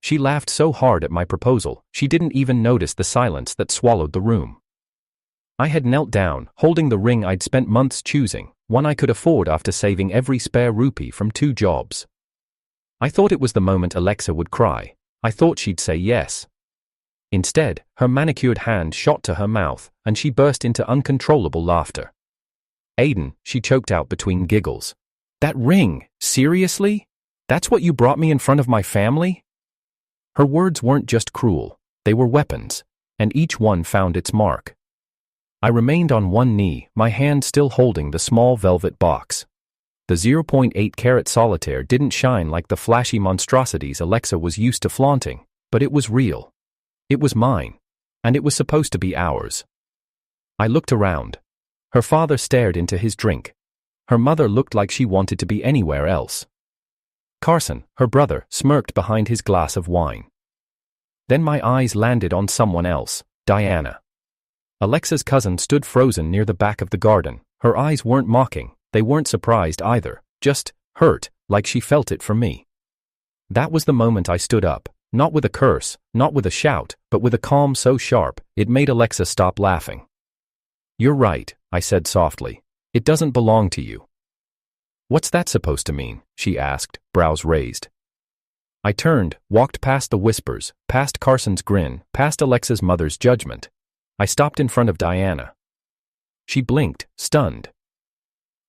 She laughed so hard at my proposal, she didn't even notice the silence that swallowed the room. I had knelt down, holding the ring I'd spent months choosing, one I could afford after saving every spare rupee from 2 jobs. I thought it was the moment Alexa would cry. I thought she'd say yes. Instead, her manicured hand shot to her mouth, and she burst into uncontrollable laughter. "Aiden," she choked out between giggles. "That ring, seriously? That's what you brought me in front of my family?" Her words weren't just cruel, they were weapons, and each one found its mark. I remained on one knee, my hand still holding the small velvet box. The 0.8 carat solitaire didn't shine like the flashy monstrosities Alexa was used to flaunting, but it was real. It was mine, and it was supposed to be ours. I looked around. Her father stared into his drink. Her mother looked like she wanted to be anywhere else. Carson, her brother, smirked behind his glass of wine. Then my eyes landed on someone else, Diana. Alexa's cousin stood frozen near the back of the garden. Her eyes weren't mocking, they weren't surprised either, just hurt, like she felt it from me. That was the moment I stood up, not with a curse, not with a shout, but with a calm so sharp, it made Alexa stop laughing. "You're right," I said softly. "It doesn't belong to you." "What's that supposed to mean?" she asked, brows raised. I turned, walked past the whispers, past Carson's grin, past Alexa's mother's judgment. I stopped in front of Diana. She blinked, stunned.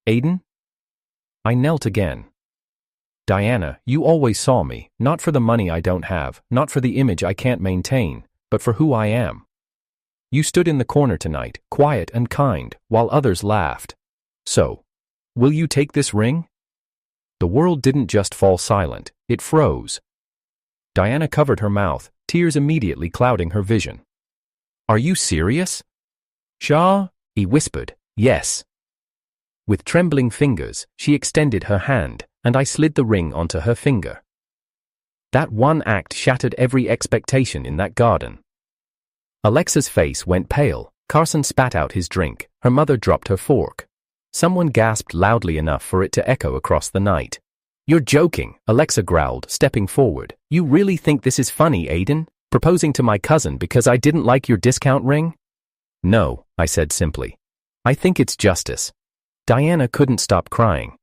"Aiden?" I knelt again. "Diana, you always saw me, not for the money I don't have, not for the image I can't maintain, but for who I am. You stood in the corner tonight, quiet and kind, while others laughed. So, will you take this ring?" The world didn't just fall silent, it froze. Diana covered her mouth, tears immediately clouding her vision. "Are you serious?" "Shah," he whispered, "yes." With trembling fingers, she extended her hand, and I slid the ring onto her finger. That one act shattered every expectation in that garden. Alexa's face went pale, Carson spat out his drink, her mother dropped her fork. Someone gasped loudly enough for it to echo across the night. "You're joking," Alexa growled, stepping forward. "You really think this is funny, Aiden? Proposing to my cousin because I didn't like your discount ring?" "No," I said simply. "I think it's justice." Diana couldn't stop crying.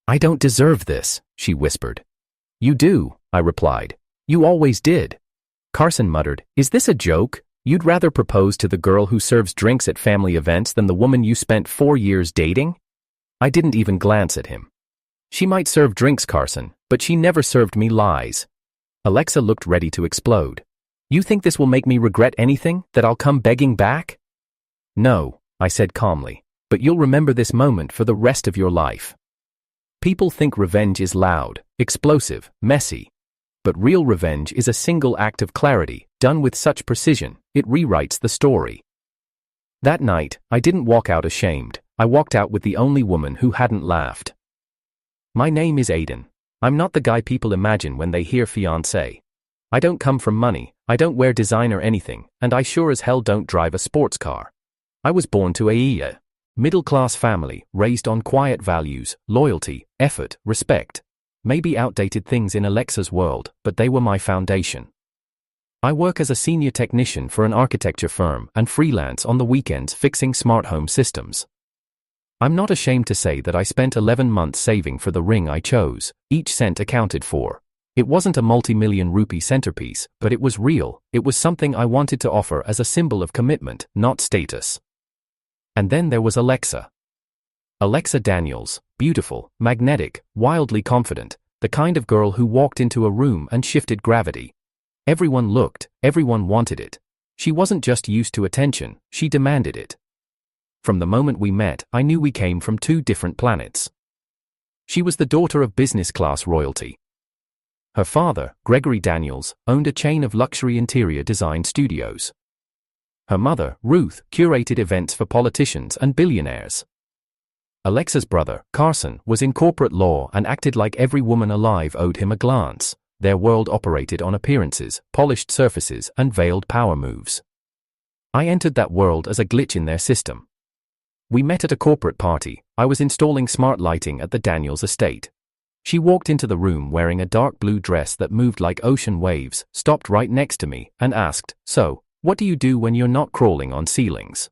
"I don't deserve this," she whispered. "You do," I replied. "You always did." Carson muttered, "Is this a joke? You'd rather propose to the girl who serves drinks at family events than the woman you spent 4 years dating?" I didn't even glance at him. "She might serve drinks, Carson, but she never served me lies." Alexa looked ready to explode. "You think this will make me regret anything, that I'll come begging back?" "No," I said calmly, "but you'll remember this moment for the rest of your life." People think revenge is loud, explosive, messy. But real revenge is a single act of clarity, done with such precision, it rewrites the story. That night, I didn't walk out ashamed, I walked out with the only woman who hadn't laughed. My name is Aiden. I'm not the guy people imagine when they hear fiancé. I don't come from money, I don't wear design or anything, and I sure as hell don't drive a sports car. I was born to a middle-class family, raised on quiet values, loyalty, effort, respect. Maybe outdated things in Alexa's world, but they were my foundation. I work as a senior technician for an architecture firm and freelance on the weekends fixing smart home systems. I'm not ashamed to say that I spent 11 months saving for the ring I chose, each cent accounted for. It wasn't a multi-million rupee centerpiece, but it was real, it was something I wanted to offer as a symbol of commitment, not status. And then there was Alexa. Alexa Daniels, beautiful, magnetic, wildly confident, the kind of girl who walked into a room and shifted gravity. Everyone looked, everyone wanted it. She wasn't just used to attention, she demanded it. From the moment we met, I knew we came from 2 different planets. She was the daughter of business-class royalty. Her father, Gregory Daniels, owned a chain of luxury interior design studios. Her mother, Ruth, curated events for politicians and billionaires. Alexa's brother, Carson, was in corporate law and acted like every woman alive owed him a glance. Their world operated on appearances, polished surfaces, and veiled power moves. I entered that world as a glitch in their system. We met at a corporate party. I was installing smart lighting at the Daniels estate. She walked into the room wearing a dark blue dress that moved like ocean waves, stopped right next to me, and asked, "So, what do you do when you're not crawling on ceilings?"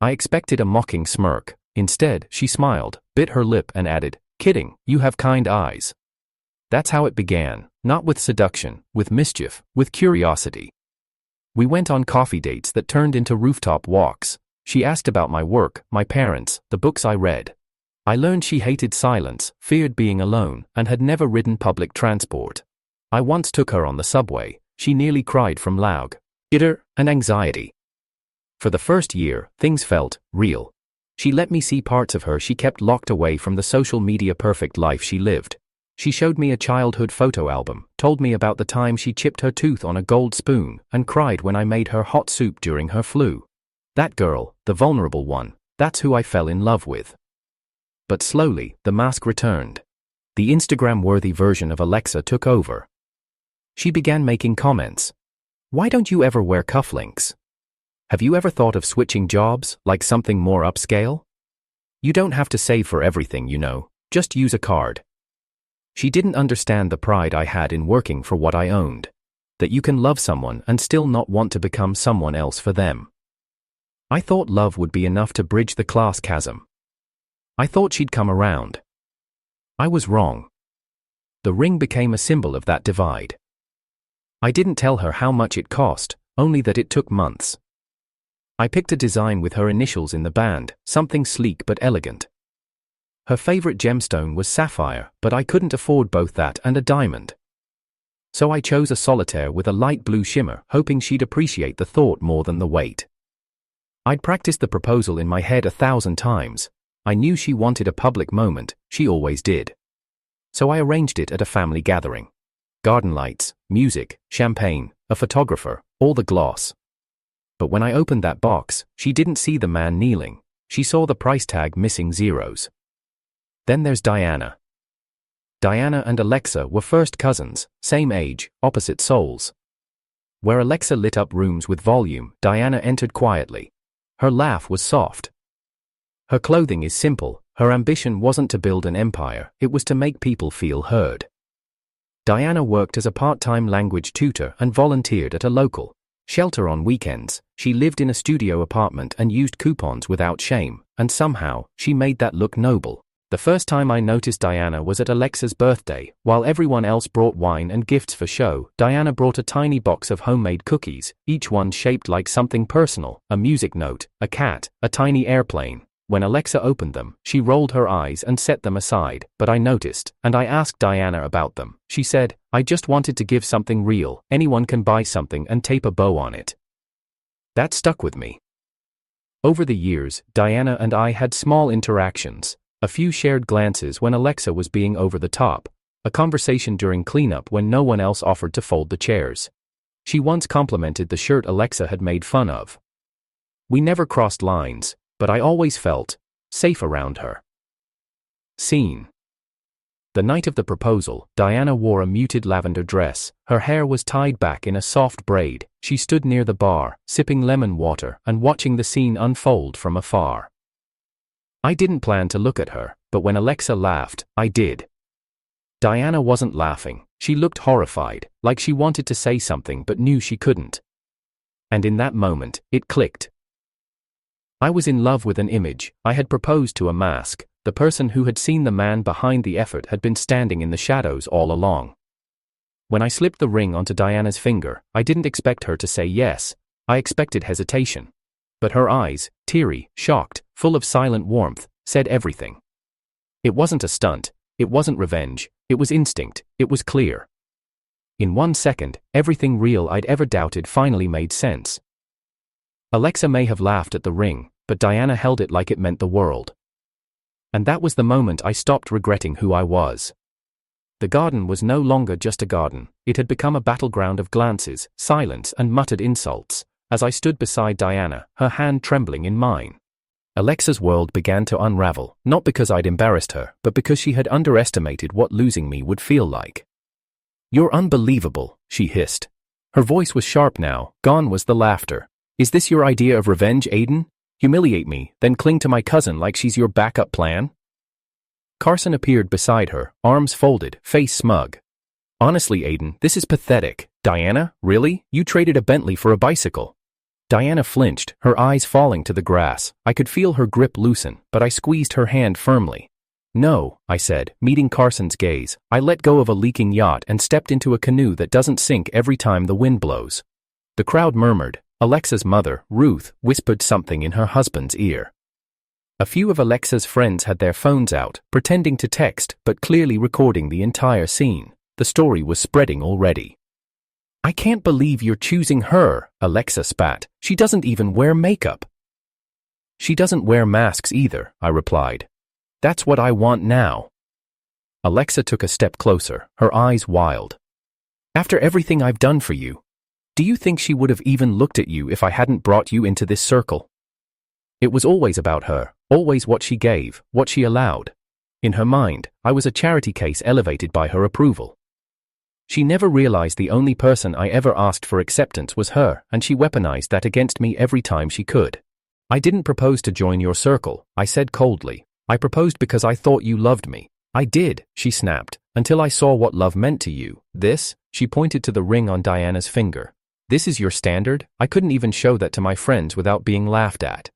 I expected a mocking smirk. Instead, she smiled, bit her lip and added, "Kidding, you have kind eyes." That's how it began, not with seduction, with mischief, with curiosity. We went on coffee dates that turned into rooftop walks. She asked about my work, my parents, the books I read. I learned she hated silence, feared being alone, and had never ridden public transport. I once took her on the subway. She nearly cried from loud jitter and anxiety. For the first year, things felt real. She let me see parts of her she kept locked away from the social media perfect life she lived. She showed me a childhood photo album, told me about the time she chipped her tooth on a gold spoon, and cried when I made her hot soup during her flu. That girl, the vulnerable one, that's who I fell in love with. But slowly, the mask returned. The Instagram-worthy version of Alexa took over. She began making comments. "Why don't you ever wear cufflinks? Have you ever thought of switching jobs, like something more upscale? You don't have to save for everything, you know, just use a card." She didn't understand the pride I had in working for what I owned. That you can love someone and still not want to become someone else for them. I thought love would be enough to bridge the class chasm. I thought she'd come around. I was wrong. The ring became a symbol of that divide. I didn't tell her how much it cost, only that it took months. I picked a design with her initials in the band, something sleek but elegant. Her favorite gemstone was sapphire, but I couldn't afford both that and a diamond. So I chose a solitaire with a light blue shimmer, hoping she'd appreciate the thought more than the weight. I'd practiced the proposal in my head 1,000 times. I knew she wanted a public moment, she always did. So I arranged it at a family gathering. Garden lights, music, champagne, a photographer, all the gloss. But when I opened that box, she didn't see the man kneeling. She saw the price tag missing zeros. Then there's Diana. Diana and Alexa were first cousins, same age, opposite souls. Where Alexa lit up rooms with volume, Diana entered quietly. Her laugh was soft. Her clothing is simple. Her ambition wasn't to build an empire, it was to make people feel heard. Diana worked as a part-time language tutor and volunteered at a local shelter on weekends. She lived in a studio apartment and used coupons without shame, and somehow, she made that look noble. The first time I noticed Diana was at Alexa's birthday. While everyone else brought wine and gifts for show, Diana brought a tiny box of homemade cookies, each one shaped like something personal, a music note, a cat, a tiny airplane. When Alexa opened them, she rolled her eyes and set them aside, but I noticed, and I asked Diana about them. She said, "I just wanted to give something real. Anyone can buy something and tape a bow on it." That stuck with me. Over the years, Diana and I had small interactions. A few shared glances when Alexa was being over the top. A conversation during cleanup when no one else offered to fold the chairs. She once complimented the shirt Alexa had made fun of. We never crossed lines, but I always felt safe around her. Scene. The night of the proposal, Diana wore a muted lavender dress. Her hair was tied back in a soft braid. She stood near the bar, sipping lemon water and watching the scene unfold from afar. I didn't plan to look at her, but when Alexa laughed, I did. Diana wasn't laughing. She looked horrified, like she wanted to say something but knew she couldn't. And in that moment, it clicked. I was in love with an image. I had proposed to a mask. The person who had seen the man behind the effort had been standing in the shadows all along. When I slipped the ring onto Diana's finger, I didn't expect her to say yes. I expected hesitation. But her eyes, teary, shocked, full of silent warmth, said everything. It wasn't a stunt. It wasn't revenge. It was instinct. It was clear. In 1 second, everything real I'd ever doubted finally made sense. Alexa may have laughed at the ring, but Diana held it like it meant the world. And that was the moment I stopped regretting who I was. The garden was no longer just a garden. It had become a battleground of glances, silence, and muttered insults. As I stood beside Diana, her hand trembling in mine, Alexa's world began to unravel, not because I'd embarrassed her, but because she had underestimated what losing me would feel like. "You're unbelievable," she hissed. Her voice was sharp now, gone was the laughter. "Is this your idea of revenge, Aiden? Humiliate me, then cling to my cousin like she's your backup plan?" Carson appeared beside her, arms folded, face smug. Honestly, Aiden, this is pathetic. Diana, really? You traded a Bentley for a bicycle. Diana flinched, her eyes falling to the grass. I could feel her grip loosen, but I squeezed her hand firmly. No, I said, meeting Carson's gaze. I let go of a leaking yacht and stepped into a canoe that doesn't sink every time the wind blows. The crowd murmured. Alexa's mother, Ruth, whispered something in her husband's ear. A few of Alexa's friends had their phones out, pretending to text but clearly recording the entire scene. The story was spreading already. I can't believe you're choosing her, Alexa spat. She doesn't even wear makeup. She doesn't wear masks either, I replied. That's what I want now. Alexa took a step closer, her eyes wild. After everything I've done for you, do you think she would have even looked at you if I hadn't brought you into this circle? It was always about her, always what she gave, what she allowed. In her mind, I was a charity case elevated by her approval. She never realized the only person I ever asked for acceptance was her, and she weaponized that against me every time she could. I didn't propose to join your circle, I said coldly. I proposed because I thought you loved me. I did, she snapped, until I saw what love meant to you. This, she pointed to the ring on Diana's finger. This is your standard? I couldn't even show that to my friends without being laughed at.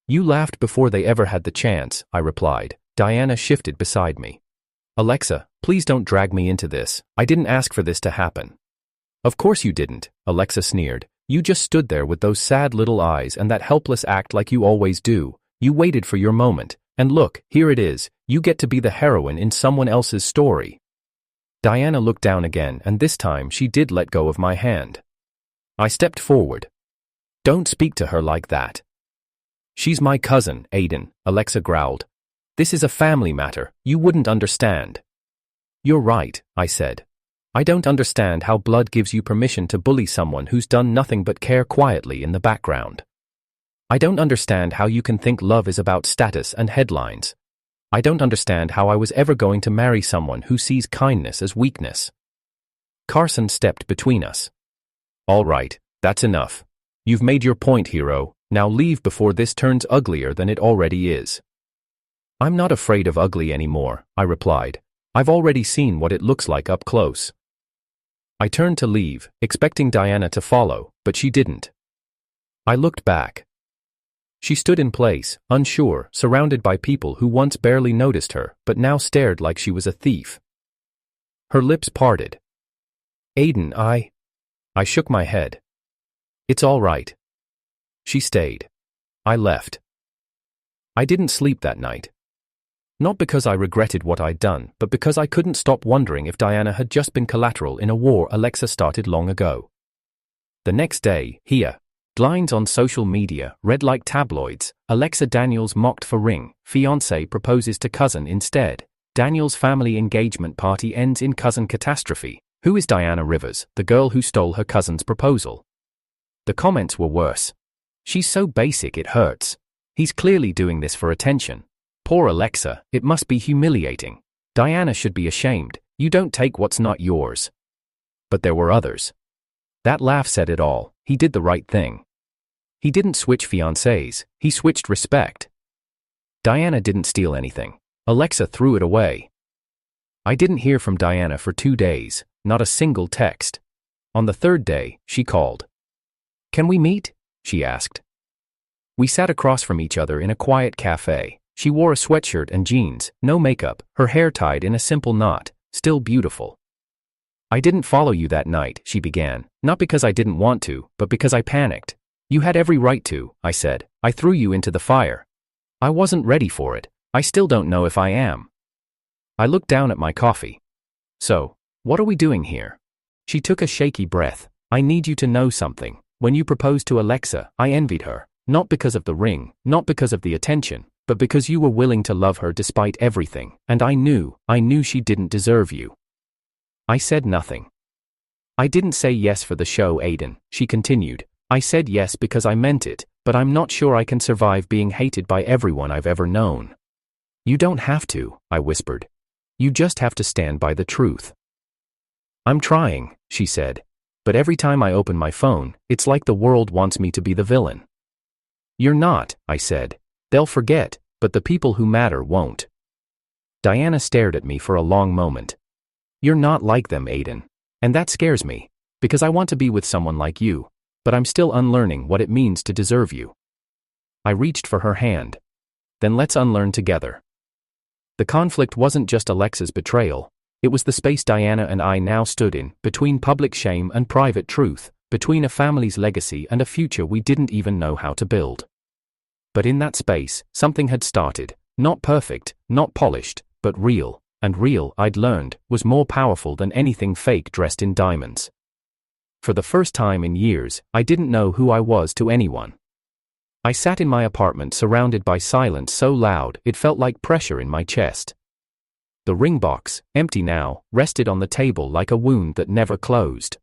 You laughed before they ever had the chance, I replied. Diana shifted beside me. Alexa, please don't drag me into this. I didn't ask for this to happen. Of course you didn't, Alexa sneered. You just stood there with those sad little eyes and that helpless act like you always do. You waited for your moment. And look, here it is. You get to be the heroine in someone else's story. Diana looked down again, and this time she did let go of my hand. I stepped forward. Don't speak to her like that. She's my cousin, Aiden, Alexa growled. This is a family matter. You wouldn't understand. You're right, I said. I don't understand how blood gives you permission to bully someone who's done nothing but care quietly in the background. I don't understand how you can think love is about status and headlines. I don't understand how I was ever going to marry someone who sees kindness as weakness. Carson stepped between us. All right, that's enough. You've made your point, hero. Now leave before this turns uglier than it already is. I'm not afraid of ugly anymore, I replied. I've already seen what it looks like up close. I turned to leave, expecting Diana to follow, but she didn't. I looked back. She stood in place, unsure, surrounded by people who once barely noticed her, but now stared like she was a thief. Her lips parted. Aiden, I shook my head. It's all right. She stayed. I left. I didn't sleep that night. Not because I regretted what I'd done, but because I couldn't stop wondering if Diana had just been collateral in a war Alexa started long ago. The next day, headlines on social media read like tabloids. Alexa Daniels mocked for ring, fiancé proposes to cousin instead. Daniels' family engagement party ends in cousin catastrophe. Who is Diana Rivers, the girl who stole her cousin's proposal? The comments were worse. She's so basic it hurts. He's clearly doing this for attention. Poor Alexa, it must be humiliating. Diana should be ashamed. You don't take what's not yours. But there were others. That laugh said it all. He did the right thing. He didn't switch fiancés, he switched respect. Diana didn't steal anything. Alexa threw it away. I didn't hear from Diana for 2 days, not a single text. On the third day, she called. Can we meet? She asked. We sat across from each other in a quiet cafe. She wore a sweatshirt and jeans, no makeup, her hair tied in a simple knot, still beautiful. I didn't follow you that night, she began, not because I didn't want to, but because I panicked. You had every right to, I said. I threw you into the fire. I wasn't ready for it. I still don't know if I am. I looked down at my coffee. So, what are we doing here? She took a shaky breath. I need you to know something. When you proposed to Alexa, I envied her. Not because of the ring, not because of the attention, but because you were willing to love her despite everything, and I knew she didn't deserve you. I said nothing. I didn't say yes for the show, Aiden, she continued. I said yes because I meant it, but I'm not sure I can survive being hated by everyone I've ever known. You don't have to, I whispered. You just have to stand by the truth. I'm trying, she said. But every time I open my phone, it's like the world wants me to be the villain. You're not, I said. They'll forget, but the people who matter won't. Diana stared at me for a long moment. You're not like them, Aiden. And that scares me, because I want to be with someone like you, but I'm still unlearning what it means to deserve you. I reached for her hand. Then let's unlearn together. The conflict wasn't just Alexa's betrayal, it was the space Diana and I now stood in, between public shame and private truth, between a family's legacy and a future we didn't even know how to build. But in that space, something had started, not perfect, not polished, but real, and real, I'd learned, was more powerful than anything fake dressed in diamonds. For the first time in years, I didn't know who I was to anyone. I sat in my apartment surrounded by silence so loud it felt like pressure in my chest. The ring box, empty now, rested on the table like a wound that never closed.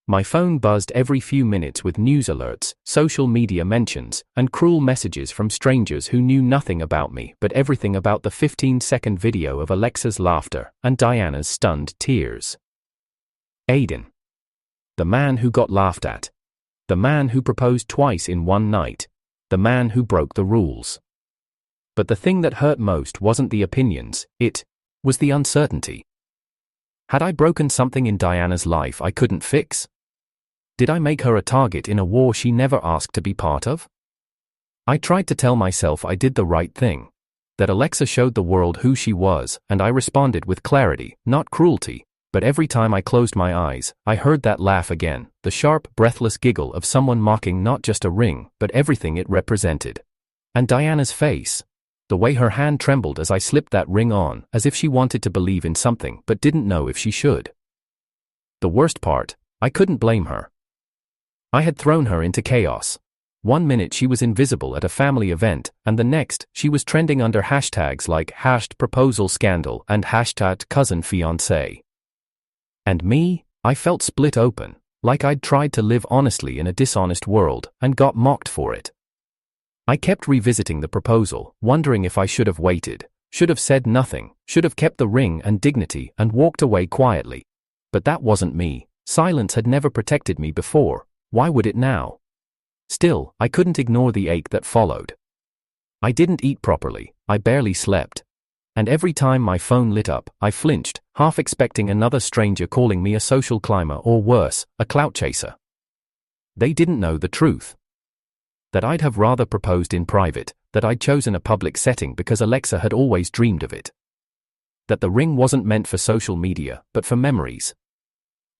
My phone buzzed every few minutes with news alerts, social media mentions, and cruel messages from strangers who knew nothing about me but everything about the 15-second video of Alexa's laughter and Diana's stunned tears. Aiden. The man who got laughed at. The man who proposed twice in one night. The man who broke the rules. But the thing that hurt most wasn't the opinions, it was the uncertainty. Had I broken something in Diana's life I couldn't fix? Did I make her a target in a war she never asked to be part of? I tried to tell myself I did the right thing, that Alexa showed the world who she was, and I responded with clarity, not cruelty. But every time I closed my eyes, I heard that laugh again, the sharp, breathless giggle of someone mocking not just a ring, but everything it represented. And Diana's face. The way her hand trembled as I slipped that ring on, as if she wanted to believe in something but didn't know if she should. The worst part, I couldn't blame her. I had thrown her into chaos. One minute she was invisible at a family event, and the next, she was trending under hashtags like #proposal_scandal and #cousin-fiancée. And me, I felt split open, like I'd tried to live honestly in a dishonest world and got mocked for it. I kept revisiting the proposal, wondering if I should have waited, should have said nothing, should have kept the ring and dignity and walked away quietly. But that wasn't me. Silence had never protected me before. Why would it now? Still, I couldn't ignore the ache that followed. I didn't eat properly, I barely slept. And every time my phone lit up, I flinched, half expecting another stranger calling me a social climber or worse, a clout chaser. They didn't know the truth. That I'd have rather proposed in private, that I'd chosen a public setting because Alexa had always dreamed of it. That the ring wasn't meant for social media, but for memories.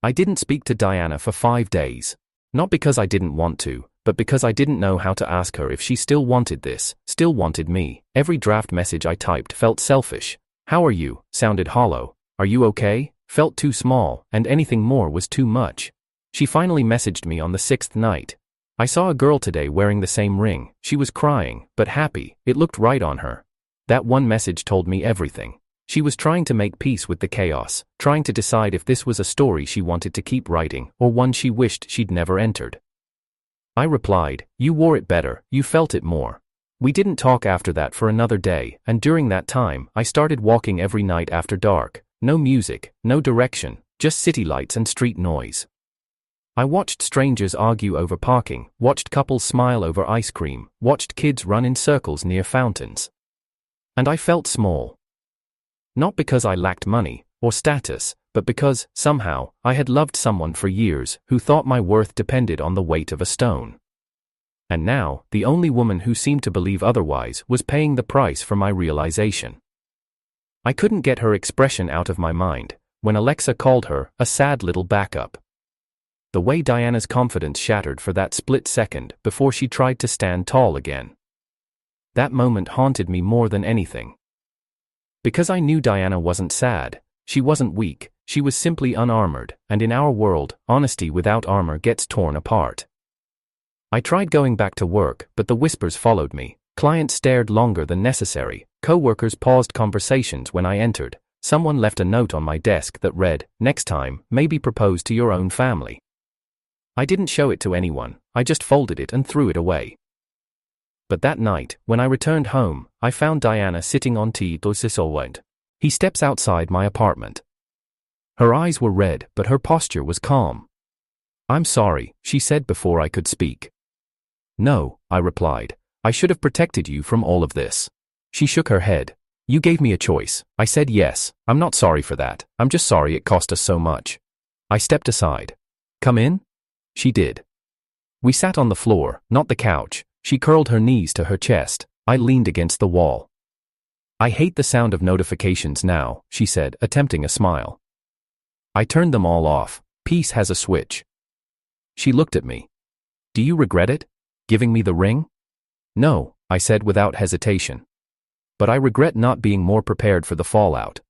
I didn't speak to Diana for 5 days. Not because I didn't want to, but because I didn't know how to ask her if she still wanted this, still wanted me. Every draft message I typed felt selfish. How are you? Sounded hollow. Are you okay? Felt too small, and anything more was too much. She finally messaged me on the 6th night. I saw a girl today wearing the same ring. She was crying, but happy. It looked right on her. That one message told me everything. She was trying to make peace with the chaos, trying to decide if this was a story she wanted to keep writing, or one she wished she'd never entered. I replied, "You wore it better, you felt it more." We didn't talk after that for another day, and during that time, I started walking every night after dark. No music, no direction, just city lights and street noise. I watched strangers argue over parking, watched couples smile over ice cream, watched kids run in circles near fountains. And I felt small. Not because I lacked money or status, but because, somehow, I had loved someone for years who thought my worth depended on the weight of a stone. And now, the only woman who seemed to believe otherwise was paying the price for my realization. I couldn't get her expression out of my mind, when Alexa called her a sad little backup. The way Diana's confidence shattered for that split second before she tried to stand tall again. That moment haunted me more than anything. Because I knew Diana wasn't sad, she wasn't weak, she was simply unarmored, and in our world, honesty without armor gets torn apart. I tried going back to work, but the whispers followed me. Clients stared longer than necessary, co-workers paused conversations when I entered, someone left a note on my desk that read, "Next time, maybe propose to your own family." I didn't show it to anyone, I just folded it and threw it away. But that night, when I returned home, I found Diana sitting on T. He steps outside my apartment. Her eyes were red, but her posture was calm. "I'm sorry," she said before I could speak. "No," I replied. "I should have protected you from all of this." She shook her head. You gave me a choice. I said yes. I'm not sorry for that. I'm just sorry it cost us so much. I stepped aside. Come in? She did. We sat on the floor, not the couch. She curled her knees to her chest. I leaned against the wall. I hate the sound of notifications now, she said, attempting a smile. I turned them all off. Peace has a switch. She looked at me. Do you regret it? Giving me the ring? No, I said without hesitation. But I regret not being more prepared for the fallout.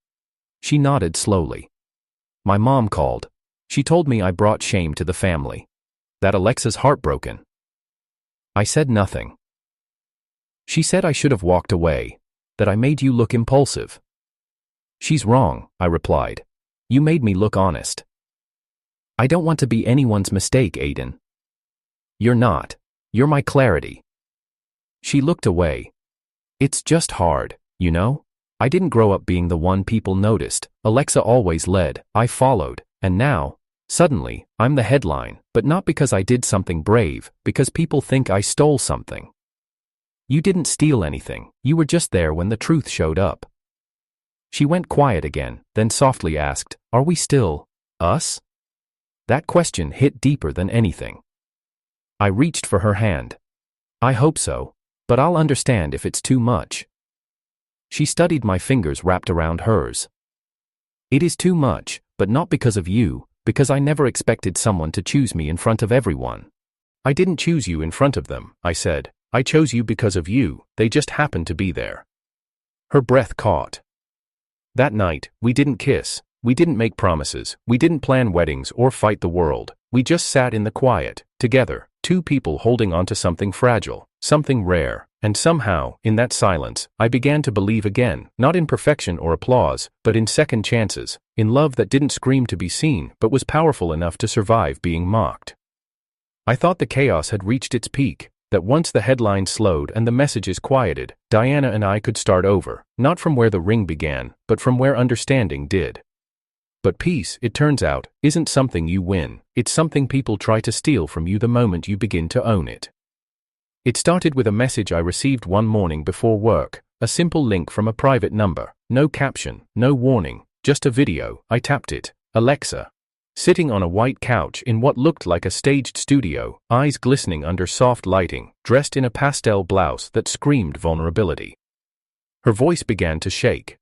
She nodded slowly. My mom called. She told me I brought shame to the family. That Alexa's heartbroken. I said nothing. She said I should have walked away, that I made you look impulsive. She's wrong, I replied. You made me look honest. I don't want to be anyone's mistake, Aiden. You're not. You're my clarity. She looked away. It's just hard, you know? I didn't grow up being the one people noticed. Alexa always led, I followed, and now, suddenly, I'm the headline, but not because I did something brave, because people think I stole something. You didn't steal anything, you were just there when the truth showed up. She went quiet again, then softly asked, Are we still, us? That question hit deeper than anything. I reached for her hand. I hope so, but I'll understand if it's too much. She studied my fingers wrapped around hers. It is too much, but not because of you, because I never expected someone to choose me in front of everyone. I didn't choose you in front of them, I said. I chose you because of you, they just happened to be there. Her breath caught. That night, we didn't kiss, we didn't make promises, we didn't plan weddings or fight the world, we just sat in the quiet, together, two people holding onto something fragile, something rare, and somehow, in that silence, I began to believe again, not in perfection or applause, but in second chances, in love that didn't scream to be seen but was powerful enough to survive being mocked. I thought the chaos had reached its peak, that once the headlines slowed and the messages quieted, Diana and I could start over, not from where the ring began, but from where understanding did. But peace, it turns out, isn't something you win, it's something people try to steal from you the moment you begin to own it. It started with a message I received one morning before work, a simple link from a private number, no caption, no warning, just a video. I tapped it. Alexa. Sitting on a white couch in what looked like a staged studio, eyes glistening under soft lighting, dressed in a pastel blouse that screamed vulnerability. Her voice began to shake.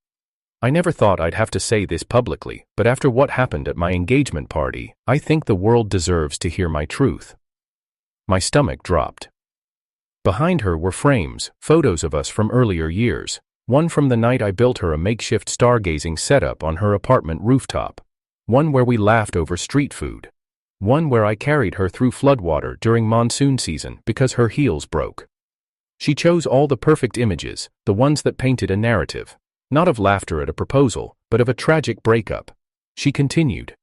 I never thought I'd have to say this publicly, but after what happened at my engagement party, I think the world deserves to hear my truth. My stomach dropped. Behind her were frames, photos of us from earlier years, one from the night I built her a makeshift stargazing setup on her apartment rooftop. One where we laughed over street food. One where I carried her through floodwater during monsoon season because her heels broke. She chose all the perfect images, the ones that painted a narrative. Not of laughter at a proposal, but of a tragic breakup. She continued.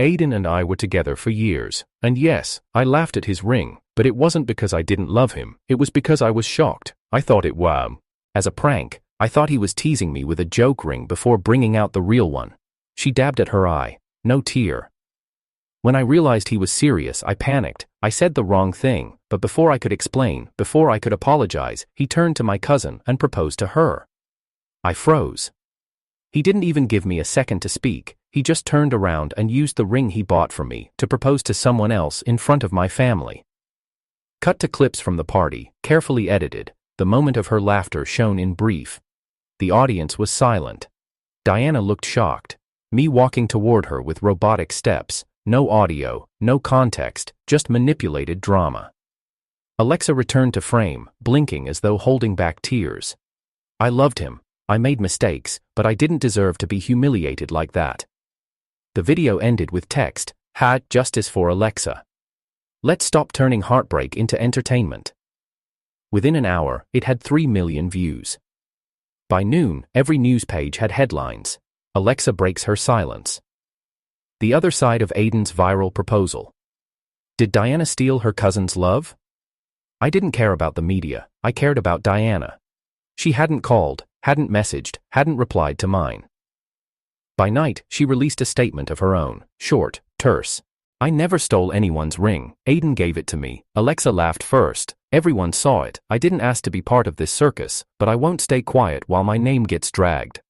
Aiden and I were together for years, and yes, I laughed at his ring, but it wasn't because I didn't love him, it was because I was shocked. I thought it was, as a prank, I thought he was teasing me with a joke ring before bringing out the real one. She dabbed at her eye, no tear. When I realized he was serious, I panicked. I said the wrong thing, but before I could explain, before I could apologize, he turned to my cousin and proposed to her. I froze. He didn't even give me a second to speak, he just turned around and used the ring he bought for me to propose to someone else in front of my family. Cut to clips from the party, carefully edited, the moment of her laughter shown in brief. The audience was silent. Diana looked shocked. Me walking toward her with robotic steps, no audio, no context, just manipulated drama. Alexa returned to frame, blinking as though holding back tears. I loved him. I made mistakes, but I didn't deserve to be humiliated like that. The video ended with text, justice for Alexa. Let's stop turning heartbreak into entertainment. Within an hour, it had 3 million views. By noon, every news page had headlines. Alexa breaks her silence. The other side of Aiden's viral proposal. Did Diana steal her cousin's love? I didn't care about the media, I cared about Diana. She hadn't called, hadn't messaged, hadn't replied to mine. By night, she released a statement of her own, short, terse. I never stole anyone's ring, Aiden gave it to me. Alexa laughed first. Everyone saw it. I didn't ask to be part of this circus, but I won't stay quiet while my name gets dragged.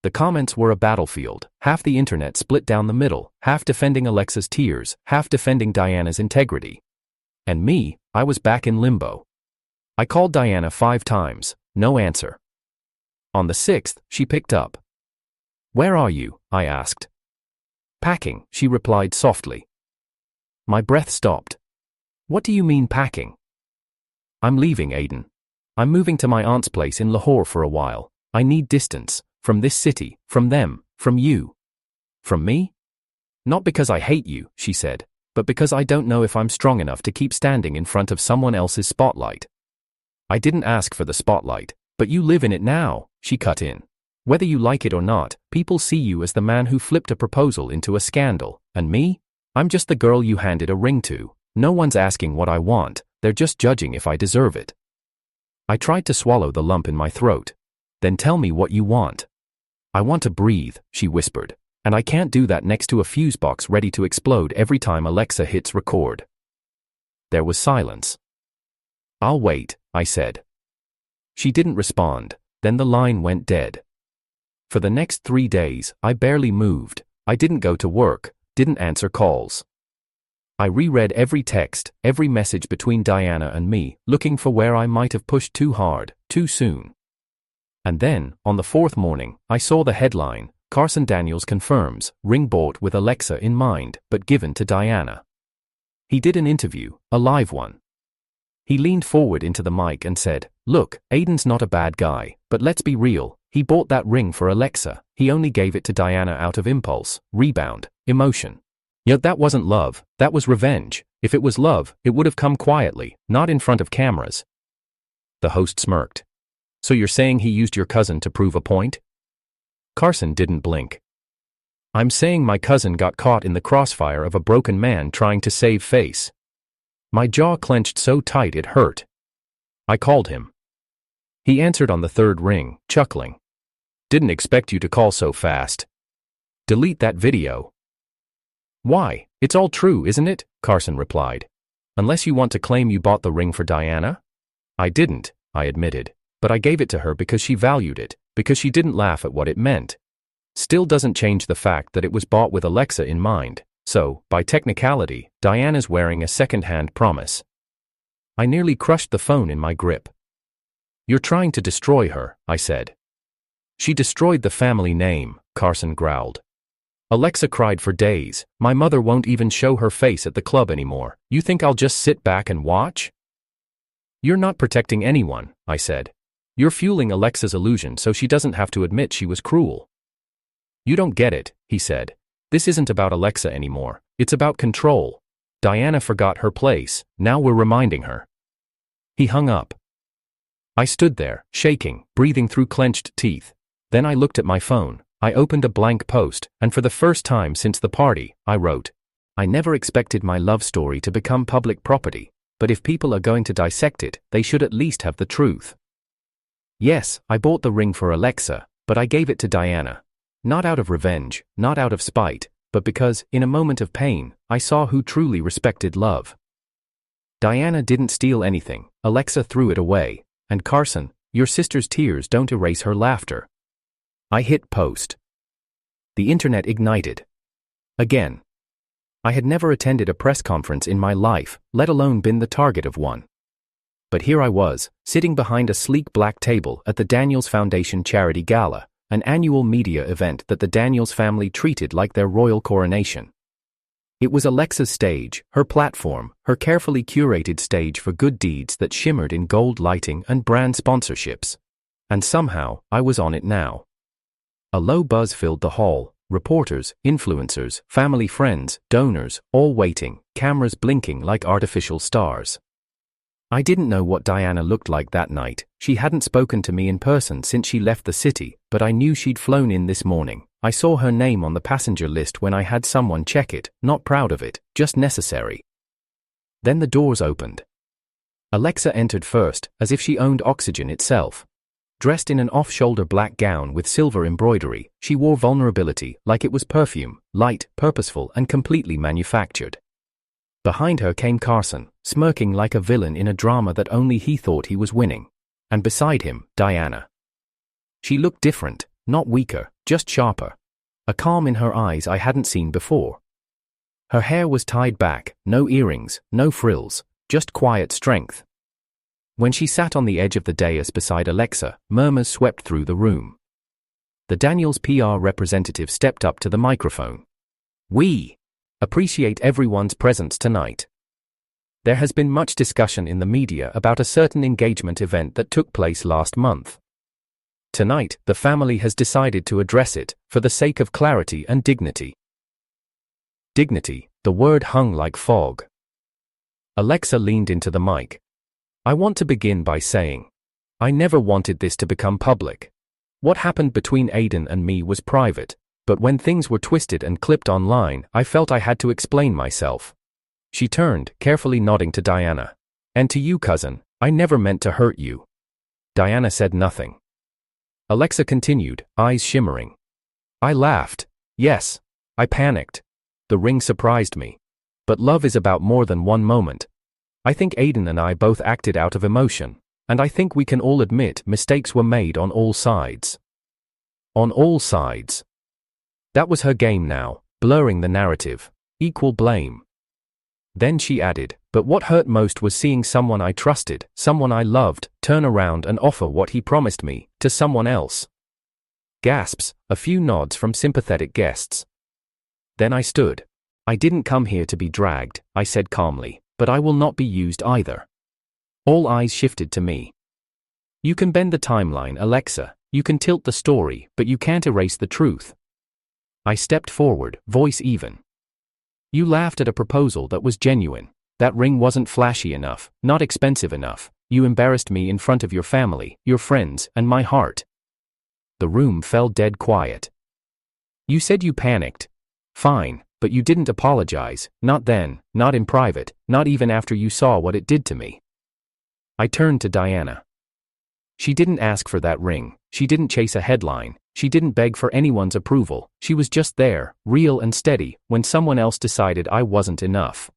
The comments were a battlefield, half the internet split down the middle, half defending Alexa's tears, half defending Diana's integrity. And me, I was back in limbo. I called Diana 5 times, no answer. On the 6th, she picked up. "Where are you?" I asked. "Packing," she replied softly. My breath stopped. "What do you mean packing?" "I'm leaving, Aiden. I'm moving to my aunt's place in Lahore for a while. I need distance. From this city, from them, from you." "From me?" "Not because I hate you," she said, "but because I don't know if I'm strong enough to keep standing in front of someone else's spotlight." "I didn't ask for the spotlight, but you live in it now," she cut in. "Whether you like it or not, people see you as the man who flipped a proposal into a scandal, and me? I'm just the girl you handed a ring to. No one's asking what I want, they're just judging if I deserve it." I tried to swallow the lump in my throat. "Then tell me what you want." "I want to breathe," she whispered, "and I can't do that next to a fuse box ready to explode every time Alexa hits record." There was silence. "I'll wait," I said. She didn't respond, then the line went dead. For the next 3 days, I barely moved. I didn't go to work, didn't answer calls. I reread every text, every message between Diana and me, looking for where I might have pushed too hard, too soon. And then, on the 4th morning, I saw the headline, "Carson Daniels confirms, ring bought with Alexa in mind, but given to Diana." He did an interview, a live one. He leaned forward into the mic and said, "Look, Aiden's not a bad guy, but let's be real, he bought that ring for Alexa, he only gave it to Diana out of impulse, rebound, emotion. Yet that wasn't love, that was revenge. If it was love, it would have come quietly, not in front of cameras." The host smirked. "So you're saying he used your cousin to prove a point?" Carson didn't blink. "I'm saying my cousin got caught in the crossfire of a broken man trying to save face." My jaw clenched so tight it hurt. I called him. He answered on the 3rd ring, chuckling. "Didn't expect you to call so fast. Delete that video." "Why? It's all true, isn't it?" Carson replied. "Unless you want to claim you bought the ring for Diana?" "I didn't," I admitted, "but I gave it to her because she valued it, because she didn't laugh at what it meant. Still doesn't change the fact that it was bought with Alexa in mind. So, by technicality, Diana's wearing a second-hand promise." I nearly crushed the phone in my grip. "You're trying to destroy her," I said. "She destroyed the family name," Carson growled. "Alexa cried for days. My mother won't even show her face at the club anymore. You think I'll just sit back and watch?" "You're not protecting anyone," I said. "You're fueling Alexa's illusion so she doesn't have to admit she was cruel." "You don't get it," he said. "This isn't about Alexa anymore. It's about control. Diana forgot her place, now we're reminding her." He hung up. I stood there, shaking, breathing through clenched teeth. Then I looked at my phone. I opened a blank post, and for the first time since the party, I wrote, "I never expected my love story to become public property, but if people are going to dissect it, they should at least have the truth. Yes, I bought the ring for Alexa, but I gave it to Diana. Not out of revenge, not out of spite, but because, in a moment of pain, I saw who truly respected love. Diana didn't steal anything, Alexa threw it away, and Carson, your sister's tears don't erase her laughter." I hit post. The internet ignited. Again. I had never attended a press conference in my life, let alone been the target of one. But here I was, sitting behind a sleek black table at the Daniels Foundation Charity Gala, an annual media event that the Daniels family treated like their royal coronation. It was Alexa's stage, her platform, her carefully curated stage for good deeds that shimmered in gold lighting and brand sponsorships. And somehow, I was on it now. A low buzz filled the hall, reporters, influencers, family friends, donors, all waiting, cameras blinking like artificial stars. I didn't know what Diana looked like that night. She hadn't spoken to me in person since she left the city, but I knew she'd flown in this morning. I saw her name on the passenger list when I had someone check it, not proud of it, just necessary. Then the doors opened. Alexa entered first, as if she owned oxygen itself. Dressed in an off-shoulder black gown with silver embroidery, she wore vulnerability like it was perfume, light, purposeful, and completely manufactured. Behind her came Carson, smirking like a villain in a drama that only he thought he was winning. And beside him, Diana. She looked different, not weaker, just sharper. A calm in her eyes I hadn't seen before. Her hair was tied back, no earrings, no frills, just quiet strength. When she sat on the edge of the dais beside Alexa, murmurs swept through the room. The Daniels PR representative stepped up to the microphone. "We appreciate everyone's presence tonight. There has been much discussion in the media about a certain engagement event that took place last month. Tonight, the family has decided to address it, for the sake of clarity and dignity." Dignity, the word hung like fog. Alexa leaned into the mic. "I want to begin by saying, I never wanted this to become public. What happened between Aiden and me was private, but when things were twisted and clipped online, I felt I had to explain myself." She turned, carefully nodding to Diana. "And to you, cousin, I never meant to hurt you." Diana said nothing. Alexa continued, eyes shimmering. "I laughed. Yes. I panicked. The ring surprised me. But love is about more than one moment. I think Aiden and I both acted out of emotion, and I think we can all admit mistakes were made on all sides." On all sides. That was her game now, blurring the narrative. Equal blame. Then she added, "But what hurt most was seeing someone I trusted, someone I loved, turn around and offer what he promised me, to someone else." Gasps, a few nods from sympathetic guests. Then I stood. "I didn't come here to be dragged," I said calmly, "but I will not be used either." All eyes shifted to me. "You can bend the timeline, Alexa, you can tilt the story, but you can't erase the truth." I stepped forward, voice even. "You laughed at a proposal that was genuine. That ring wasn't flashy enough, not expensive enough. You embarrassed me in front of your family, your friends, and my heart." The room fell dead quiet. "You said you panicked. Fine, but you didn't apologize, not then, not in private, not even after you saw what it did to me." I turned to Diana. She didn't ask for that ring, she didn't chase a headline, she didn't beg for anyone's approval, she was just there, real and steady, when someone else decided I wasn't enough.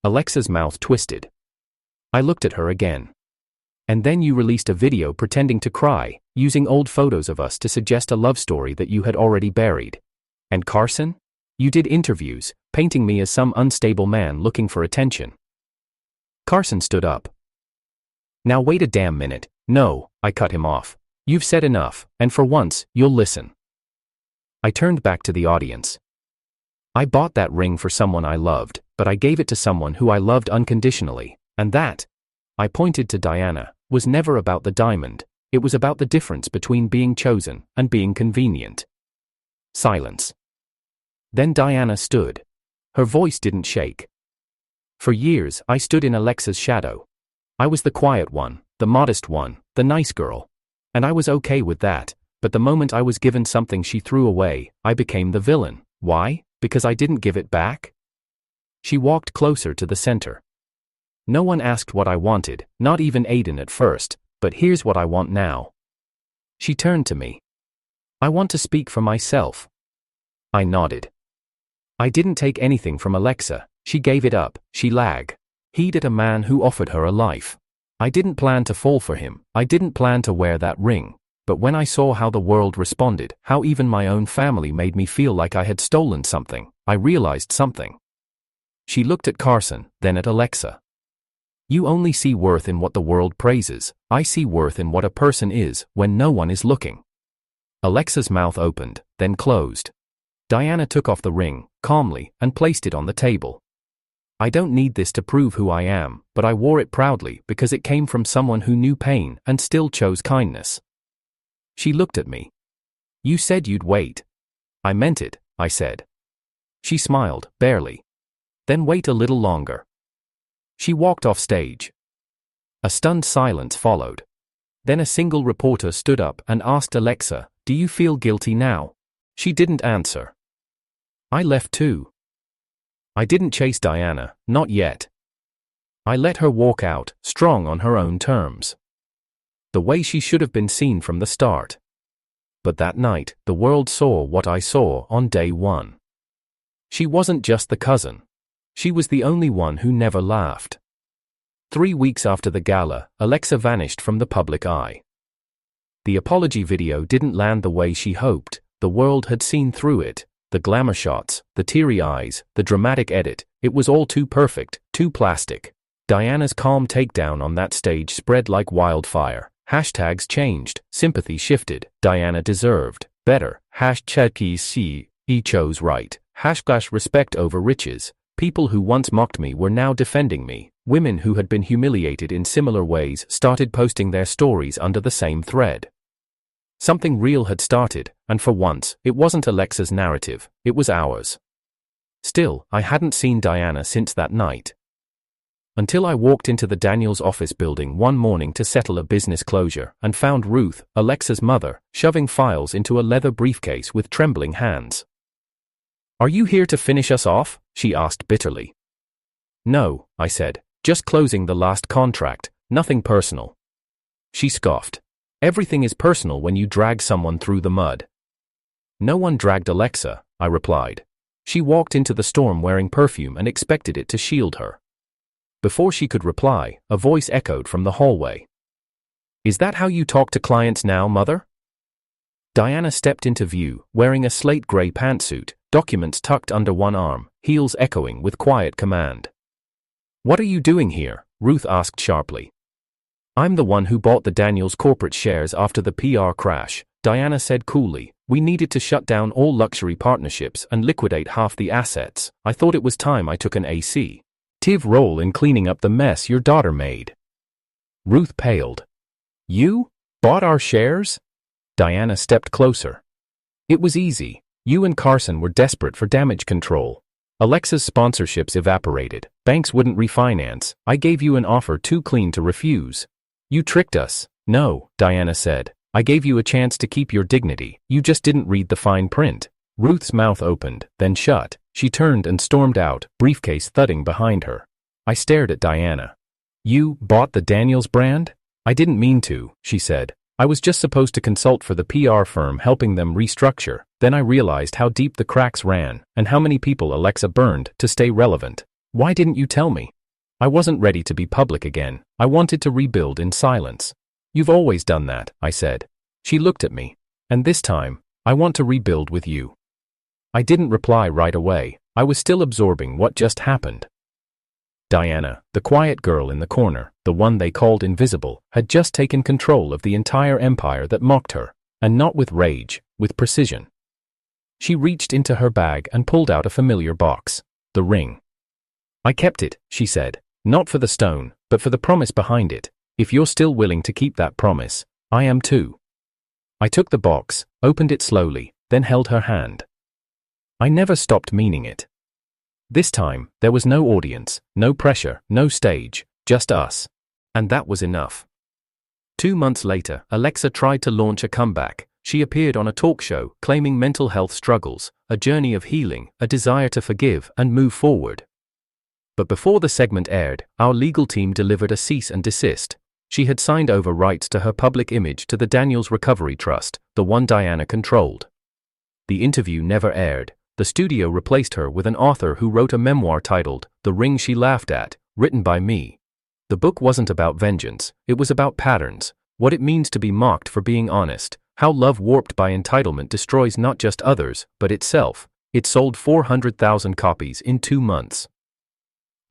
Alexa's mouth twisted. I looked at her again. "And then you released a video pretending to cry, using old photos of us to suggest a love story that you had already buried. And Carson? You did interviews, painting me as some unstable man looking for attention." Carson stood up. "Now wait a damn minute." "No," I cut him off. "You've said enough, and for once, you'll listen." I turned back to the audience. "I bought that ring for someone I loved, but I gave it to someone who I loved unconditionally, and that," I pointed to Diana, "was never about the diamond, it was about the difference between being chosen and being convenient." Silence. Then Diana stood. Her voice didn't shake. "For years, I stood in Alexa's shadow. I was the quiet one, the modest one, the nice girl. And I was okay with that, but the moment I was given something she threw away, I became the villain. Why? Because I didn't give it back?" She walked closer to the center. "No one asked what I wanted, not even Aiden at first, but here's what I want now." She turned to me. "I want to speak for myself." I nodded. "I didn't take anything from Alexa, she gave it up, she heeded a man who offered her a life. I didn't plan to fall for him, I didn't plan to wear that ring, but when I saw how the world responded, how even my own family made me feel like I had stolen something, I realized something." She looked at Carson, then at Alexa. "You only see worth in what the world praises, I see worth in what a person is when no one is looking." Alexa's mouth opened, then closed. Diana took off the ring, calmly, and placed it on the table. "I don't need this to prove who I am, but I wore it proudly because it came from someone who knew pain and still chose kindness." She looked at me. "You said you'd wait." "I meant it," I said. She smiled, barely. "Then wait a little longer." She walked off stage. A stunned silence followed. Then a single reporter stood up and asked Alexa, "Do you feel guilty now?" She didn't answer. I left too. I didn't chase Diana, not yet. I let her walk out, strong on her own terms. The way she should have been seen from the start. But that night, the world saw what I saw on day one. She wasn't just the cousin. She was the only one who never laughed. 3 weeks after the gala, Alexa vanished from the public eye. The apology video didn't land the way she hoped. The world had seen through it. The glamour shots, the teary eyes, the dramatic edit, it was all too perfect, too plastic. Diana's calm takedown on that stage spread like wildfire. Hashtags changed, sympathy shifted. Diana deserved better. #he chose right. #respect over riches. People who once mocked me were now defending me. Women who had been humiliated in similar ways started posting their stories under the same thread. Something real had started, and for once, it wasn't Alexa's narrative, it was ours. Still, I hadn't seen Diana since that night. Until I walked into the Daniels office building one morning to settle a business closure and found Ruth, Alexa's mother, shoving files into a leather briefcase with trembling hands. "Are you here to finish us off?" she asked bitterly. "No," I said, "just closing the last contract, nothing personal." She scoffed. "Everything is personal when you drag someone through the mud." "No one dragged Alexa," I replied. She walked into the storm wearing perfume and expected it to shield her. Before she could reply, a voice echoed from the hallway. "Is that how you talk to clients now, Mother?" Diana stepped into view, wearing a slate gray pantsuit, documents tucked under one arm, heels echoing with quiet command. "What are you doing here?" Ruth asked sharply. "I'm the one who bought the Daniels corporate shares after the PR crash," Diana said coolly. "We needed to shut down all luxury partnerships and liquidate half the assets. I thought it was time I took an active role in cleaning up the mess your daughter made." Ruth paled. "You bought our shares?" Diana stepped closer. "It was easy. You and Carson were desperate for damage control. Alexa's sponsorships evaporated. Banks wouldn't refinance. I gave you an offer too clean to refuse. You tricked us." "No," Diana said. "I gave you a chance to keep your dignity. You just didn't read the fine print." Ruth's mouth opened, then shut. She turned and stormed out, briefcase thudding behind her. I stared at Diana. "You bought the Daniels brand?" "I didn't mean to," she said. "I was just supposed to consult for the PR firm helping them restructure. Then I realized how deep the cracks ran, and how many people Alexa burned to stay relevant. Why didn't you tell me?" "I wasn't ready to be public again. I wanted to rebuild in silence." "You've always done that," I said. She looked at me. "And this time, I want to rebuild with you." I didn't reply right away. I was still absorbing what just happened. Diana, the quiet girl in the corner, the one they called invisible, had just taken control of the entire empire that mocked her, and not with rage, with precision. She reached into her bag and pulled out a familiar box. The ring. "I kept it," she said. "Not for the stone, but for the promise behind it. If you're still willing to keep that promise, I am too." I took the box, opened it slowly, then held her hand. I never stopped meaning it. This time, there was no audience, no pressure, no stage, just us. And that was enough. 2 months later, Alexa tried to launch a comeback. She appeared on a talk show, claiming mental health struggles, a journey of healing, a desire to forgive and move forward. But before the segment aired, our legal team delivered a cease and desist. She had signed over rights to her public image to the Daniels Recovery Trust, the one Diana controlled. The interview never aired. The studio replaced her with an author who wrote a memoir titled The Ring She Laughed At, written by me. The book wasn't about vengeance, it was about patterns, what it means to be mocked for being honest, how love warped by entitlement destroys not just others, but itself. It sold 400,000 copies in 2 months.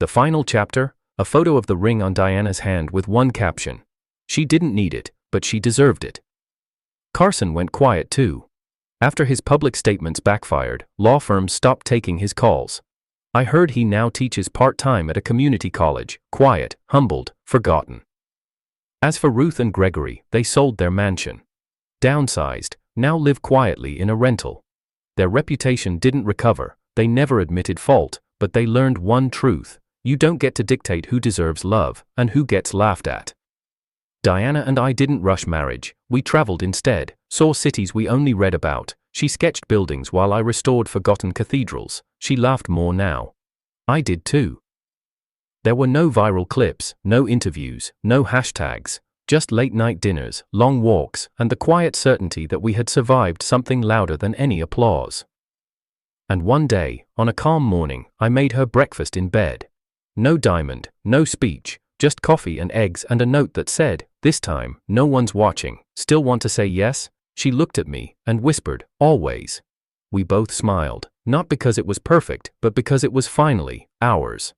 The final chapter, a photo of the ring on Diana's hand with one caption. She didn't need it, but she deserved it. Carson went quiet too. After his public statements backfired, law firms stopped taking his calls. I heard he now teaches part-time at a community college, quiet, humbled, forgotten. As for Ruth and Gregory, they sold their mansion. Downsized, now live quietly in a rental. Their reputation didn't recover, they never admitted fault, but they learned one truth: you don't get to dictate who deserves love, and who gets laughed at. Diana and I didn't rush marriage, we traveled instead, saw cities we only read about. She sketched buildings while I restored forgotten cathedrals. She laughed more now. I did too. There were no viral clips, no interviews, no hashtags, just late-night dinners, long walks, and the quiet certainty that we had survived something louder than any applause. And one day, on a calm morning, I made her breakfast in bed. No diamond, no speech, just coffee and eggs and a note that said, "This time, no one's watching. Still want to say yes?" She looked at me and whispered, "Always." We both smiled, not because it was perfect, but because it was finally ours.